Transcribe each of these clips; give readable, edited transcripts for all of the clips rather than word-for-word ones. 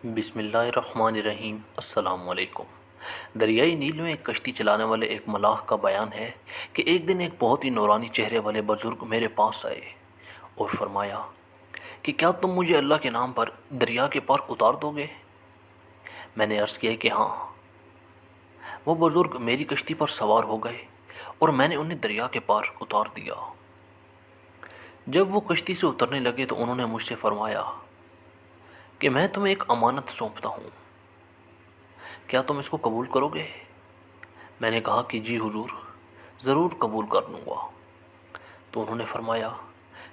بسم اللہ الرحمن الرحیم۔ السلام علیکم۔ دریائے نیل میں ایک کشتی چلانے والے ایک ملاح کا بیان ہے کہ ایک دن ایک بہت ہی نورانی چہرے والے بزرگ میرے پاس آئے اور فرمایا کہ کیا تم مجھے اللہ کے نام پر دریا کے پار اتار دو گے؟ میں نے عرض کیا کہ ہاں۔ وہ بزرگ میری کشتی پر سوار ہو گئے اور میں نے انہیں دریا کے پار اتار دیا۔ جب وہ کشتی سے اترنے لگے تو انہوں نے مجھ سے فرمایا کہ میں تمہیں ایک امانت سونپتا ہوں، کیا تم اس کو قبول کرو گے؟ میں نے کہا کہ جی حضور، ضرور قبول کر لوں گا۔ تو انہوں نے فرمایا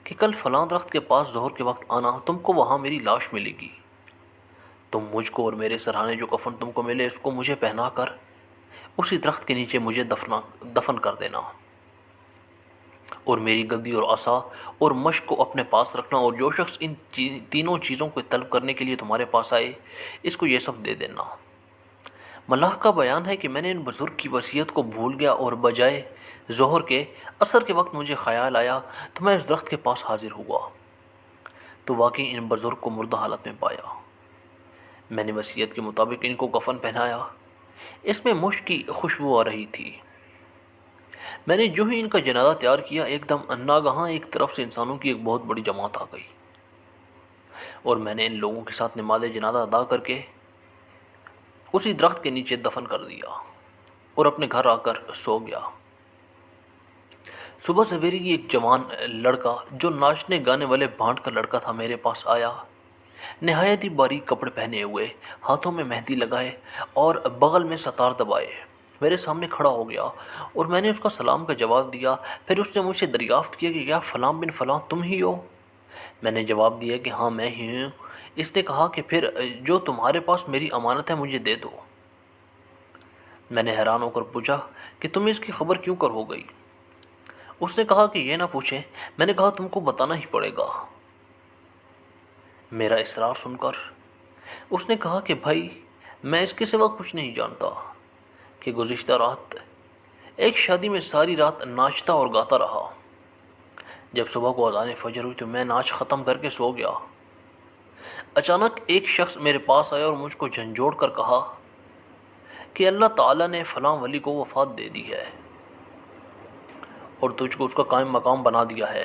کہ کل فلاں درخت کے پاس ظہر کے وقت آنا، تم کو وہاں میری لاش ملے گی۔ تم مجھ کو اور میرے سرہانے جو کفن تم کو ملے اس کو مجھے پہنا کر اسی درخت کے نیچے مجھے دفن کر دینا، اور میری گدی اور عصا اور مشق کو اپنے پاس رکھنا، اور جو شخص ان تینوں چیزوں کو طلب کرنے کے لیے تمہارے پاس آئے اس کو یہ سب دے دینا۔ ملاح کا بیان ہے کہ میں نے ان بزرگ کی وصیت کو بھول گیا اور بجائے ظہر کے عصر کے وقت مجھے خیال آیا تو میں اس درخت کے پاس حاضر ہوا تو واقعی ان بزرگ کو مردہ حالت میں پایا۔ میں نے وصیت کے مطابق ان کو کفن پہنایا، اس میں مشک کی خوشبو آ رہی تھی۔ میں نے جو ہی ان کا جنازہ تیار کیا، ایک دم ناگہاں ایک طرف سے انسانوں کی ایک بہت بڑی جماعت آ گئی، اور میں نے ان لوگوں کے ساتھ نماز جنازہ ادا کر کے اسی درخت کے نیچے دفن کر دیا اور اپنے گھر آ کر سو گیا۔ صبح سویرے ہی ایک جوان لڑکا جو ناچنے گانے والے بھانٹ کا لڑکا تھا میرے پاس آیا، نہایت ہی باریک کپڑے پہنے ہوئے، ہاتھوں میں مہندی لگائے اور بغل میں ستار دبائے میرے سامنے کھڑا ہو گیا، اور میں نے اس کا سلام کا جواب دیا۔ پھر اس نے مجھ سے دریافت کیا کہ کیا فلاں بن فلاں تم ہی ہو؟ میں نے جواب دیا کہ ہاں میں ہی ہوں۔ اس نے کہا کہ پھر جو تمہارے پاس میری امانت ہے مجھے دے دو۔ میں نے حیران ہو کر پوچھا کہ تمہیں اس کی خبر کیوں کر ہو گئی؟ اس نے کہا کہ یہ نہ پوچھیں۔ میں نے کہا تم کو بتانا ہی پڑے گا۔ میرا اصرار سن کر اس نے کہا کہ بھائی، میں اس کے سوا کچھ نہیں جانتا کہ گزشتہ رات ایک شادی میں ساری رات ناچتا اور گاتا رہا۔ جب صبح کو اذان فجر ہوئی تو میں ناچ ختم کر کے سو گیا۔ اچانک ایک شخص میرے پاس آیا اور مجھ کو جھنجھوڑ کر کہا کہ اللہ تعالیٰ نے فلاں ولی کو وفات دے دی ہے اور تجھ کو اس کا قائم مقام بنا دیا ہے،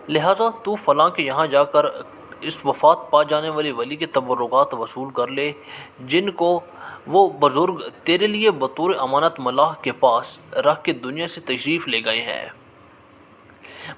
لہٰذا تو فلاں کے یہاں جا کر اس وفات پا جانے والے ولی کے تبرکات وصول کر لے جن کو وہ بزرگ تیرے لیے بطور امانت ملاح کے پاس رکھ کے دنیا سے تشریف لے گئے ہیں۔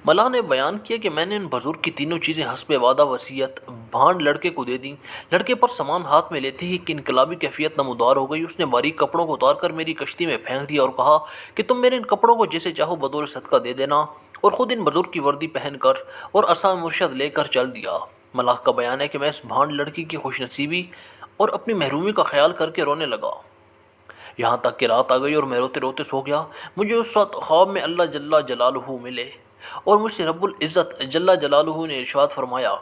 ملاح نے بیان کیا کہ میں نے ان بزرگ کی تینوں چیزیں حسب وعدہ وصیت بھانڈ لڑکے کو دے دیں۔ لڑکے پر سامان ہاتھ میں لیتے ہی ایک انقلابی کیفیت نمودار ہو گئی۔ اس نے باریک کپڑوں کو اتار کر میری کشتی میں پھینک دیا اور کہا کہ تم میرے ان کپڑوں کو جیسے چاہو بطور صدقہ دے دینا، اور خود ان بزرگ کی وردی پہن کر اور عصا مرشد لے کر چل دیا۔ ملاح کا بیان ہے کہ میں اس بھانڈ لڑکی کی خوش نصیبی اور اپنی محرومی کا خیال کر کے رونے لگا، یہاں تک کہ رات آ گئی اور میں روتے روتے سو گیا۔ مجھے اس رات خواب میں اللہ جل جلالہ ملے اور مجھ سے رب العزت جل جلالہ نے ارشاد فرمایا،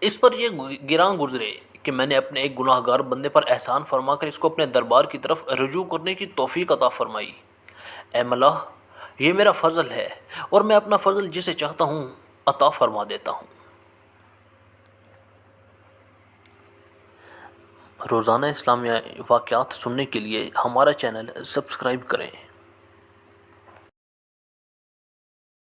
اس پر یہ گراں گزرے کہ میں نے اپنے ایک گناہ گار بندے پر احسان فرما کر اس کو اپنے دربار کی طرف رجوع کرنے کی توفیق عطا فرمائی۔ اے ملاح، یہ میرا فضل ہے اور میں اپنا فضل جسے چاہتا ہوں عطا فرما دیتا ہوں۔ روزانہ اسلامیہ واقعات سننے کے لیے ہمارا چینل سبسکرائب کریں۔